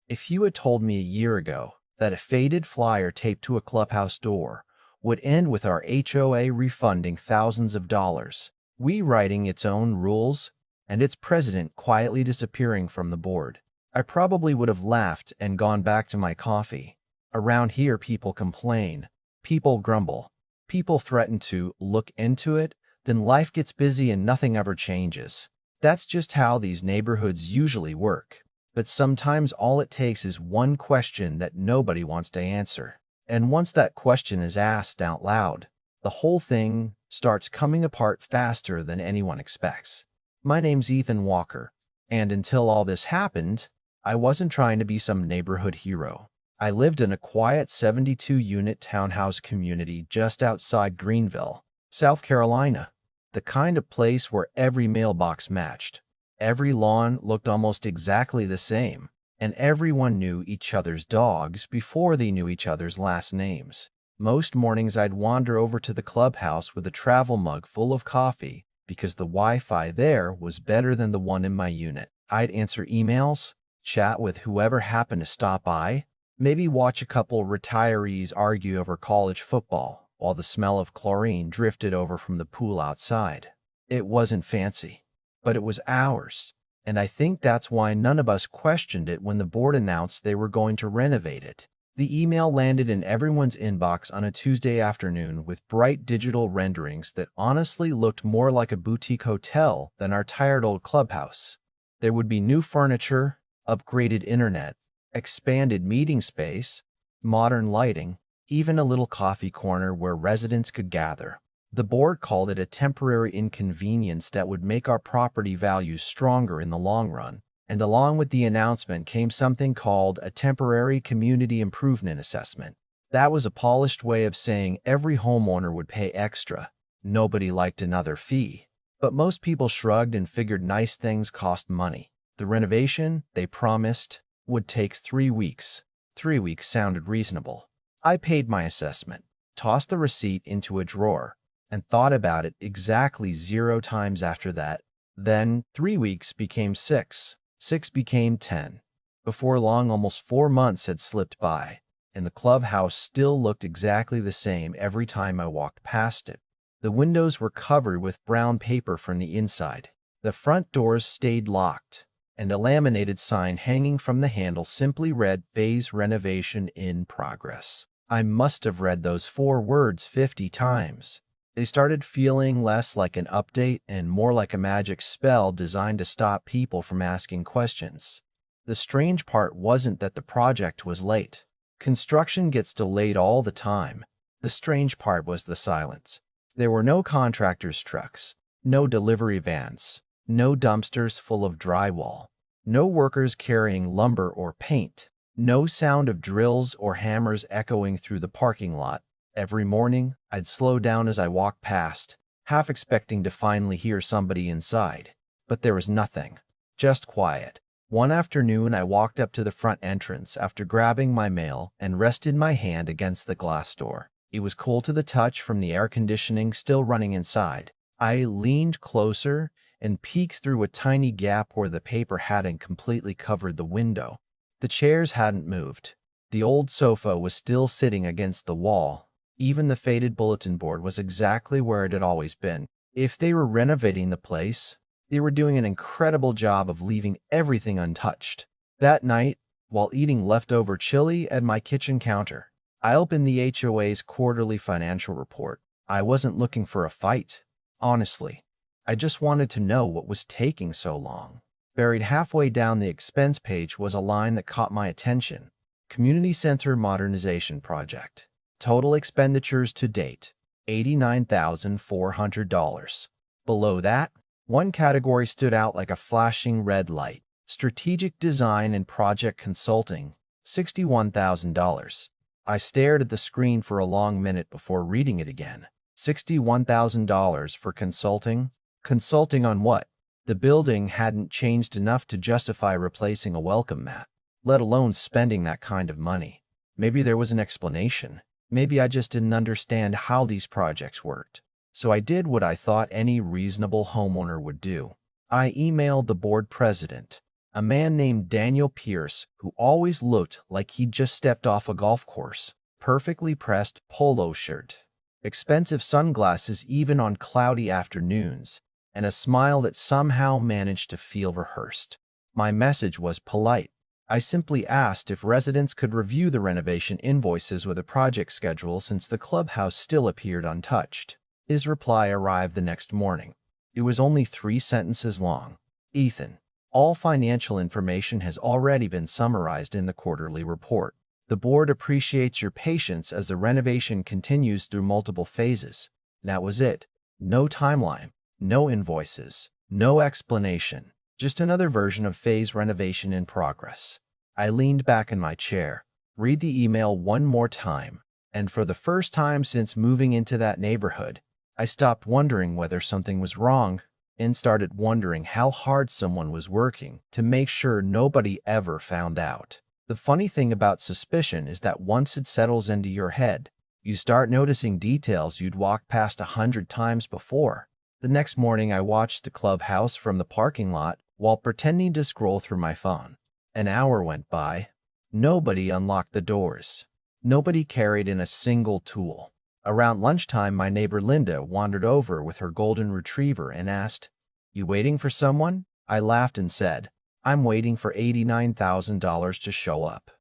If you had told me a year ago that a faded flyer taped to a clubhouse door would end with our HOA refunding thousands of dollars, we writing its own rules, and its president quietly disappearing from the board, I probably would have laughed and gone back to my coffee. Around here, people complain, people grumble, people threaten to look into it, then life gets busy and nothing ever changes. That's just how these neighborhoods usually work. But sometimes all it takes is one question that nobody wants to answer. And once that question is asked out loud, the whole thing starts coming apart faster than anyone expects. My name's Ethan Walker, and until all this happened, I wasn't trying to be some neighborhood hero. I lived in a quiet 72-unit townhouse community just outside Greenville, South Carolina, the kind of place where every mailbox matched. Every lawn looked almost exactly the same, and everyone knew each other's dogs before they knew each other's last names. Most mornings I'd wander over to the clubhouse with a travel mug full of coffee because the Wi-Fi there was better than the one in my unit. I'd answer emails, chat with whoever happened to stop by, maybe watch a couple retirees argue over college football while the smell of chlorine drifted over from the pool outside. It wasn't fancy, but it was ours, and I think that's why none of us questioned it when the board announced they were going to renovate it. The email landed in everyone's inbox on a Tuesday afternoon with bright digital renderings that honestly looked more like a boutique hotel than our tired old clubhouse. There would be new furniture, upgraded internet, expanded meeting space, modern lighting, even a little coffee corner where residents could gather. The board called it a temporary inconvenience that would make our property values stronger in the long run, and along with the announcement came something called a temporary community improvement assessment. That was a polished way of saying every homeowner would pay extra. Nobody liked another fee, but most people shrugged and figured nice things cost money. The renovation, they promised, would take 3 weeks. 3 weeks sounded reasonable. I paid my assessment, tossed the receipt into a drawer, and thought about it exactly 0 times after that. Then 3 weeks became 6. 6 became 10. Before long, almost 4 months had slipped by, and the clubhouse still looked exactly the same every time I walked past it. The windows were covered with brown paper from the inside. The front doors stayed locked, and a laminated sign hanging from the handle simply read "Phase Renovation in Progress." I must have read those 4 words 50 times. They started feeling less like an update and more like a magic spell designed to stop people from asking questions. The strange part wasn't that the project was late. Construction gets delayed all the time. The strange part was the silence. There were no contractors' trucks, no delivery vans, no dumpsters full of drywall, no workers carrying lumber or paint, no sound of drills or hammers echoing through the parking lot. Every morning, I'd slow down as I walked past, half expecting to finally hear somebody inside. But there was nothing, just quiet. One afternoon, I walked up to the front entrance after grabbing my mail and rested my hand against the glass door. It was cool to the touch from the air conditioning still running inside. I leaned closer and peeked through a tiny gap where the paper hadn't completely covered the window. The chairs hadn't moved. The old sofa was still sitting against the wall. Even the faded bulletin board was exactly where it had always been. If they were renovating the place, they were doing an incredible job of leaving everything untouched. That night, while eating leftover chili at my kitchen counter, I opened the HOA's quarterly financial report. I wasn't looking for a fight. Honestly, I just wanted to know what was taking so long. Buried halfway down the expense page was a line that caught my attention. Community Center Modernization Project. Total expenditures to date, $89,400. Below that, one category stood out like a flashing red light. Strategic Design and Project Consulting, $61,000. I stared at the screen for a long minute before reading it again. $61,000 for consulting? Consulting on what? The building hadn't changed enough to justify replacing a welcome mat, let alone spending that kind of money. Maybe there was an explanation. Maybe I just didn't understand how these projects worked. So I did what I thought any reasonable homeowner would do. I emailed the board president, A man named Daniel Pierce, who always looked like he'd just stepped off a golf course. Perfectly pressed polo shirt, expensive sunglasses even on cloudy afternoons, and a smile that somehow managed to feel rehearsed. My message was polite. I simply asked if residents could review the renovation invoices with a project schedule since the clubhouse still appeared untouched. His reply arrived the next morning. It was only 3 sentences long. Ethan, all financial information has already been summarized in the quarterly report. The board appreciates your patience as the renovation continues through multiple phases. That was it. No timeline, no invoices, no explanation. Just another version of phase renovation in progress. I leaned back in my chair, read the email one more time, and for the first time since moving into that neighborhood, I stopped wondering whether something was wrong and started wondering how hard someone was working to make sure nobody ever found out. The funny thing about suspicion is that once it settles into your head, you start noticing details you'd walked past 100 times before. The next morning, I watched the clubhouse from the parking lot while pretending to scroll through my phone. An hour went by. Nobody unlocked the doors. Nobody carried in a single tool. Around lunchtime, my neighbor Linda wandered over with her golden retriever and asked, "You waiting for someone?" I laughed and said, "I'm waiting for $89,000 to show up."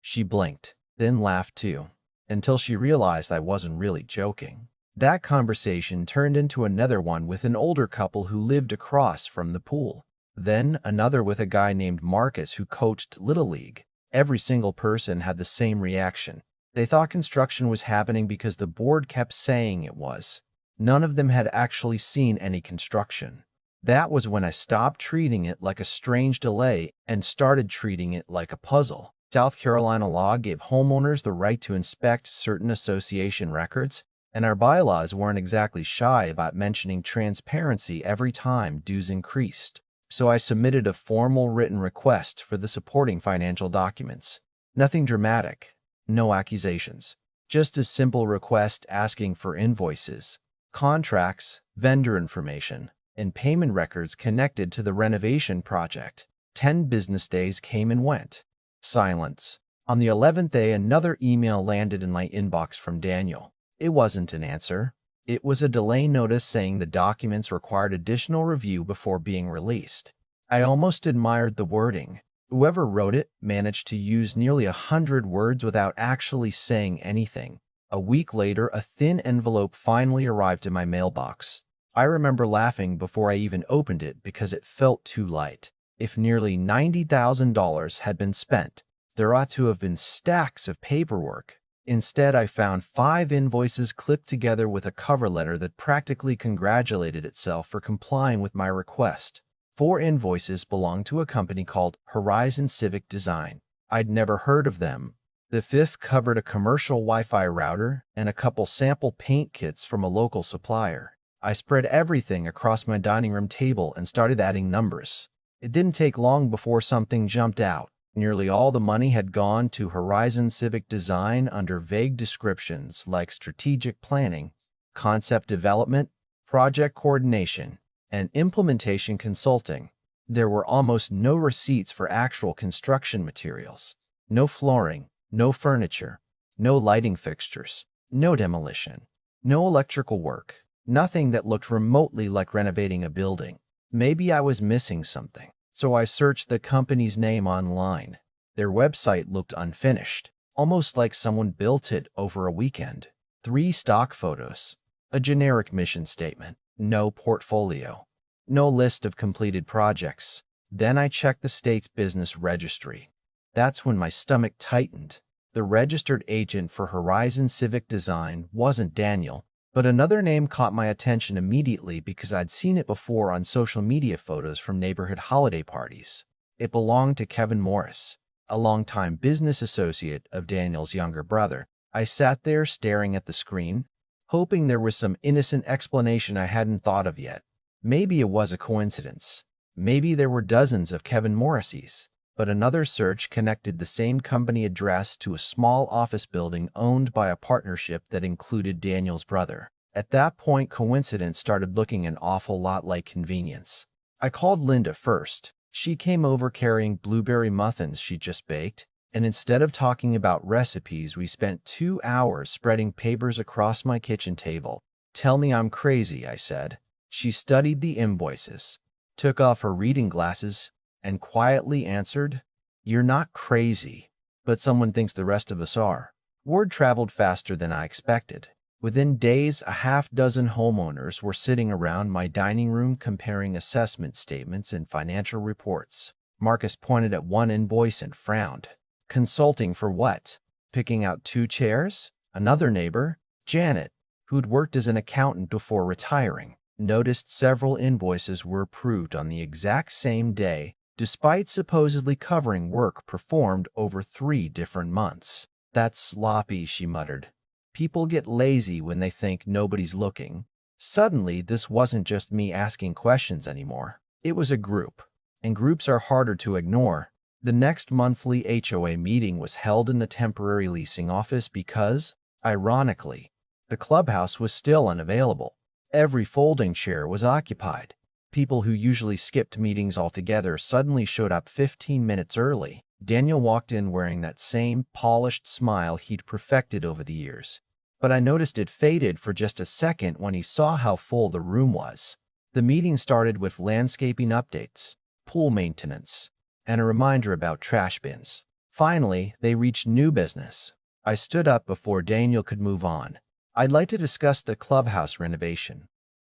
She blinked, then laughed too, until she realized I wasn't really joking. That conversation turned into another one with an older couple who lived across from the pool. Then another with a guy named Marcus who coached Little League. Every single person had the same reaction. They thought construction was happening because the board kept saying it was. None of them had actually seen any construction. That was when I stopped treating it like a strange delay and started treating it like a puzzle. South Carolina law gave homeowners the right to inspect certain association records, and our bylaws weren't exactly shy about mentioning transparency every time dues increased. So I submitted a formal written request for the supporting financial documents. Nothing dramatic, no accusations, just a simple request asking for invoices, contracts, vendor information, and payment records connected to the renovation project. 10 business days came and went. Silence. On the 11th day, another email landed in my inbox from Daniel. It wasn't an answer. It was a delay notice saying the documents required additional review before being released. I almost admired the wording. Whoever wrote it managed to use nearly 100 words without actually saying anything. A week later, a thin envelope finally arrived in my mailbox. I remember laughing before I even opened it because it felt too light. If nearly $90,000 had been spent, there ought to have been stacks of paperwork. Instead, I found 5 invoices clipped together with a cover letter that practically congratulated itself for complying with my request. 4 invoices belonged to a company called Horizon Civic Design. I'd never heard of them. The 5th covered a commercial Wi-Fi router and a couple sample paint kits from a local supplier. I spread everything across my dining room table and started adding numbers. It didn't take long before something jumped out. Nearly all the money had gone to Horizon Civic Design under vague descriptions like strategic planning, concept development, project coordination, and implementation consulting. There were almost no receipts for actual construction materials. No flooring, no furniture, no lighting fixtures, no demolition, no electrical work, nothing that looked remotely like renovating a building. Maybe I was missing something. So I searched the company's name online. Their website looked unfinished, almost like someone built it over a weekend. 3 stock photos, a generic mission statement, no portfolio, no list of completed projects. Then I checked the state's business registry. That's when my stomach tightened. The registered agent for Horizon Civic Design wasn't Daniel, but another name caught my attention immediately because I'd seen it before on social media photos from neighborhood holiday parties. It belonged to Kevin Morris, a longtime business associate of Daniel's younger brother. I sat there staring at the screen, hoping there was some innocent explanation I hadn't thought of yet. Maybe it was a coincidence. Maybe there were dozens of Kevin Morris's. But another search connected the same company address to a small office building owned by a partnership that included Daniel's brother. At that point, coincidence started looking an awful lot like convenience. I called Linda first. She came over carrying blueberry muffins she just baked, and instead of talking about recipes, we spent 2 hours spreading papers across my kitchen table. Tell me I'm crazy, I said. She studied the invoices, took off her reading glasses, and quietly answered, "You're not crazy, but someone thinks the rest of us are." Word traveled faster than I expected. Within days, a half-dozen homeowners were sitting around my dining room comparing assessment statements and financial reports. Marcus pointed at one invoice and frowned. Consulting for what? Picking out 2 chairs? Another neighbor, Janet, who'd worked as an accountant before retiring, noticed several invoices were approved on the exact same day, despite supposedly covering work performed over 3 different months. "That's sloppy," she muttered. "People get lazy when they think nobody's looking." Suddenly, this wasn't just me asking questions anymore. It was a group, and groups are harder to ignore. The next monthly HOA meeting was held in the temporary leasing office because, ironically, the clubhouse was still unavailable. Every folding chair was occupied. People who usually skipped meetings altogether suddenly showed up 15 minutes early. Daniel walked in wearing that same polished smile he'd perfected over the years. But I noticed it faded for just a second when he saw how full the room was. The meeting started with landscaping updates, pool maintenance, and a reminder about trash bins. Finally, they reached new business. I stood up before Daniel could move on. "I'd like to discuss the clubhouse renovation."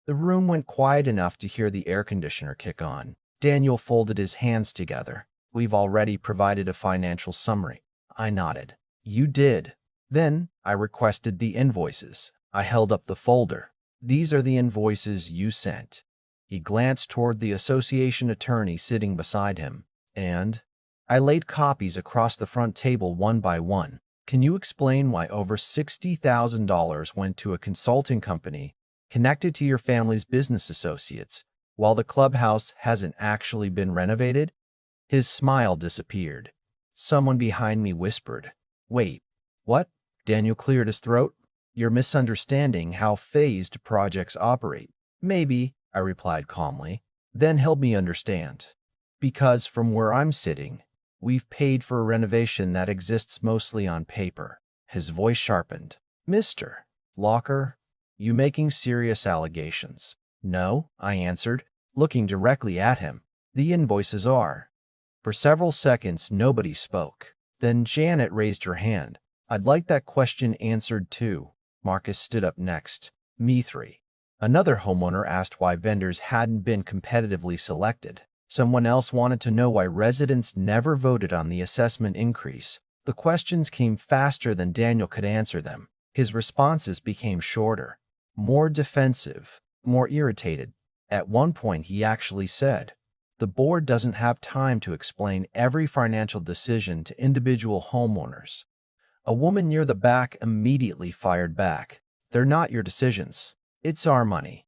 The room went quiet enough to hear the air conditioner kick on. Daniel folded his hands together. "We've already provided a financial summary." I nodded. "You did." Then I requested the invoices. I held up the folder. "These are the invoices you sent." He glanced toward the association attorney sitting beside him, and I laid copies across the front table one by one. "Can you explain why over $60,000 went to a consulting company connected to your family's business associates, while the clubhouse hasn't actually been renovated?" His smile disappeared. Someone behind me whispered, "Wait, what?" Daniel cleared his throat. "You're misunderstanding how phased projects operate." "Maybe," I replied calmly. "Then help me understand." "Because from where I'm sitting, we've paid for a renovation that exists mostly on paper." His voice sharpened. "Mr. Locker, you making serious allegations?" "No," I answered, looking directly at him. "The invoices are." For several seconds, nobody spoke. Then Janet raised her hand. "I'd like that question answered too." Marcus stood up next. "Me 3. Another homeowner asked why vendors hadn't been competitively selected. Someone else wanted to know why residents never voted on the assessment increase. The questions came faster than Daniel could answer them. His responses became shorter, more defensive, more irritated. At one point, he actually said, "The board doesn't have time to explain every financial decision to individual homeowners." A woman near the back immediately fired back, "They're not your decisions. It's our money."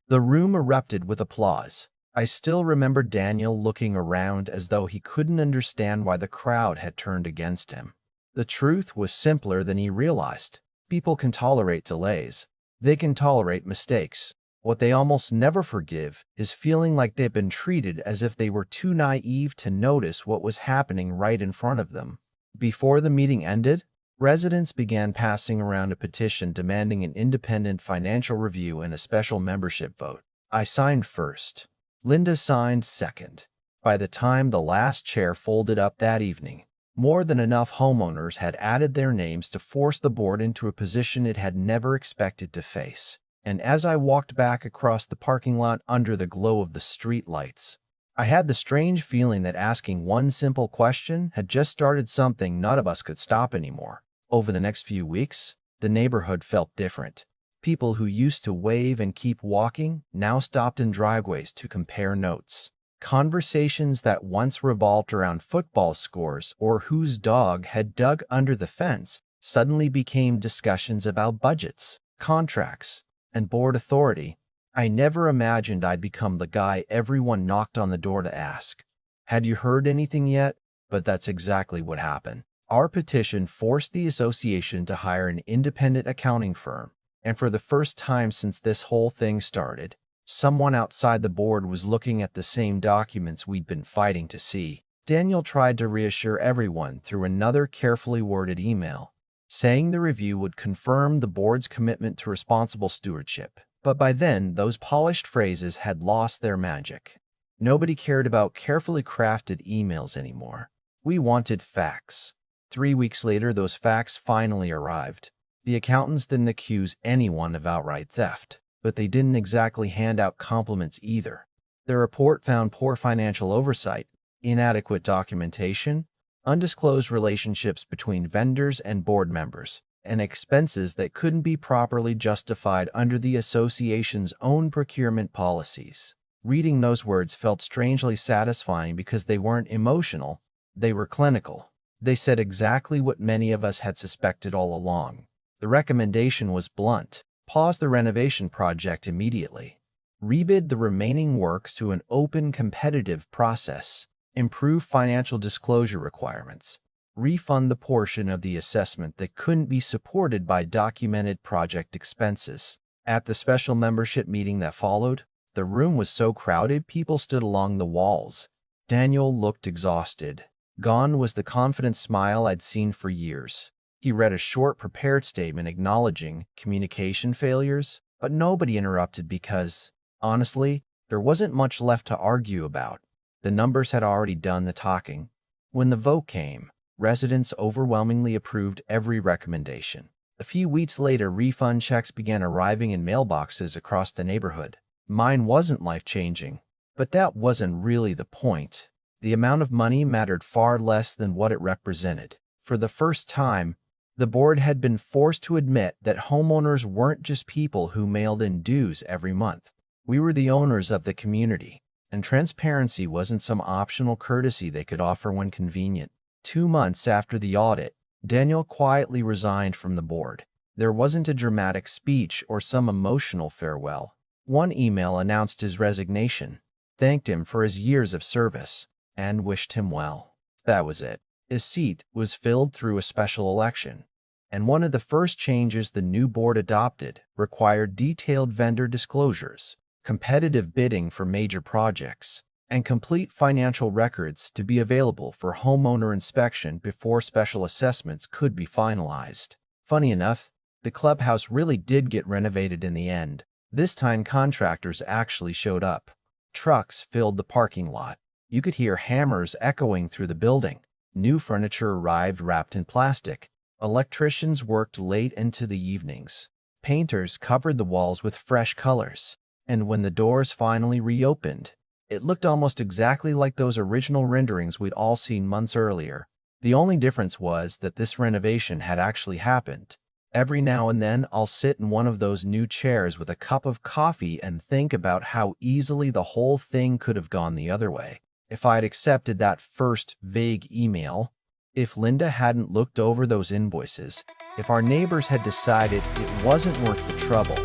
The room erupted with applause. I still remember Daniel looking around as though he couldn't understand why the crowd had turned against him. The truth was simpler than he realized. People can tolerate delays. They can tolerate mistakes. What they almost never forgive is feeling like they've been treated as if they were too naive to notice what was happening right in front of them. Before the meeting ended, residents began passing around a petition demanding an independent financial review and a special membership vote. I signed first. Linda signed second. By the time the last chair folded up that evening, more than enough homeowners had added their names to force the board into a position it had never expected to face. And as I walked back across the parking lot under the glow of the street lights, I had the strange feeling that asking one simple question had just started something none of us could stop anymore. Over the next few weeks, the neighborhood felt different. People who used to wave and keep walking now stopped in driveways to compare notes. Conversations that once revolved around football scores or whose dog had dug under the fence suddenly became discussions about budgets, contracts, and board authority. I never imagined I'd become the guy everyone knocked on the door to ask, "Had you heard anything yet?" But that's exactly what happened. Our petition forced the association to hire an independent accounting firm, and for the first time since this whole thing started, Someone outside the board was looking at the same documents we'd been fighting to see. Daniel tried to reassure everyone through another carefully worded email, saying the review would confirm the board's commitment to responsible stewardship. But by then, those polished phrases had lost their magic. Nobody cared about carefully crafted emails anymore. We wanted facts. 3 weeks later, those facts finally arrived. The accountants didn't accuse anyone of outright theft, but they didn't exactly hand out compliments either. Their report found poor financial oversight, inadequate documentation, undisclosed relationships between vendors and board members, and expenses that couldn't be properly justified under the association's own procurement policies. Reading those words felt strangely satisfying because they weren't emotional, they were clinical. They said exactly what many of us had suspected all along. The recommendation was blunt: pause the renovation project immediately. Rebid the remaining works through an open, competitive process. Improve financial disclosure requirements. Refund the portion of the assessment that couldn't be supported by documented project expenses. At the special membership meeting that followed, the room was so crowded people stood along the walls. Daniel looked exhausted. Gone was the confident smile I'd seen for years. He read a short prepared statement acknowledging communication failures, but nobody interrupted because, honestly, there wasn't much left to argue about. The numbers had already done the talking. When the vote came, residents overwhelmingly approved every recommendation. A few weeks later, refund checks began arriving in mailboxes across the neighborhood. Mine wasn't life-changing, but that wasn't really the point. The amount of money mattered far less than what it represented. For the first time, the board had been forced to admit that homeowners weren't just people who mailed in dues every month. We were the owners of the community, and transparency wasn't some optional courtesy they could offer when convenient. 2 months after the audit, Daniel quietly resigned from the board. There wasn't a dramatic speech or some emotional farewell. One email announced his resignation, thanked him for his years of service, and wished him well. That was it. His seat was filled through a special election, and one of the first changes the new board adopted required detailed vendor disclosures, competitive bidding for major projects, and complete financial records to be available for homeowner inspection before special assessments could be finalized. Funny enough, the clubhouse really did get renovated in the end. This time contractors actually showed up. Trucks filled the parking lot. You could hear hammers echoing through the building. New furniture arrived wrapped in plastic. Electricians worked late into the evenings. Painters covered the walls with fresh colors. And when the doors finally reopened, it looked almost exactly like those original renderings we'd all seen months earlier. The only difference was that this renovation had actually happened. Every now and then, I'll sit in one of those new chairs with a cup of coffee and think about how easily the whole thing could have gone the other way. If I'd accepted that first vague email, if Linda hadn't looked over those invoices, if our neighbors had decided it wasn't worth the trouble,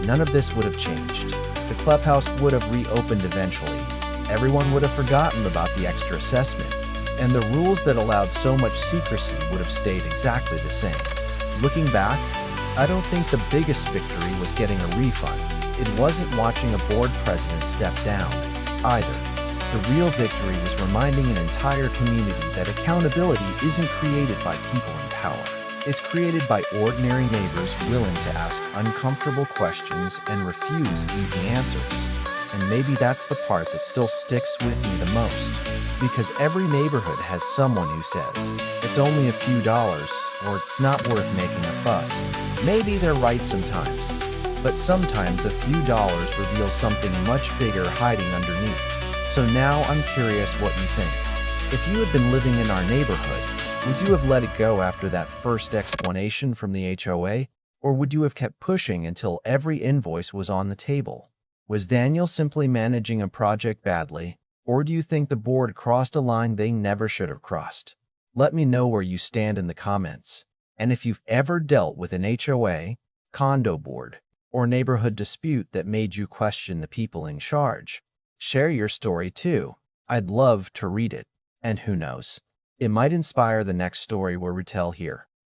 none of this would have changed. The clubhouse would have reopened eventually. Everyone would have forgotten about the extra assessment, and the rules that allowed so much secrecy would have stayed exactly the same. Looking back, I don't think the biggest victory was getting a refund. It wasn't watching a board president step down, either. The real victory was reminding an entire community that accountability isn't created by people in power. It's created by ordinary neighbors willing to ask uncomfortable questions and refuse easy answers. And maybe that's the part that still sticks with me the most. Because every neighborhood has someone who says, it's only a few dollars, or it's not worth making a fuss. Maybe they're right sometimes, but sometimes a few dollars reveals something much bigger hiding underneath. So now I'm curious what you think. If you had been living in our neighborhood, would you have let it go after that first explanation from the HOA, or would you have kept pushing until every invoice was on the table? Was Daniel simply managing a project badly, or do you think the board crossed a line they never should have crossed? Let me know where you stand in the comments. And if you've ever dealt with an HOA, condo board, or neighborhood dispute that made you question the people in charge, share your story too. I'd love to read it. And who knows, it might inspire the next story we'll retell here.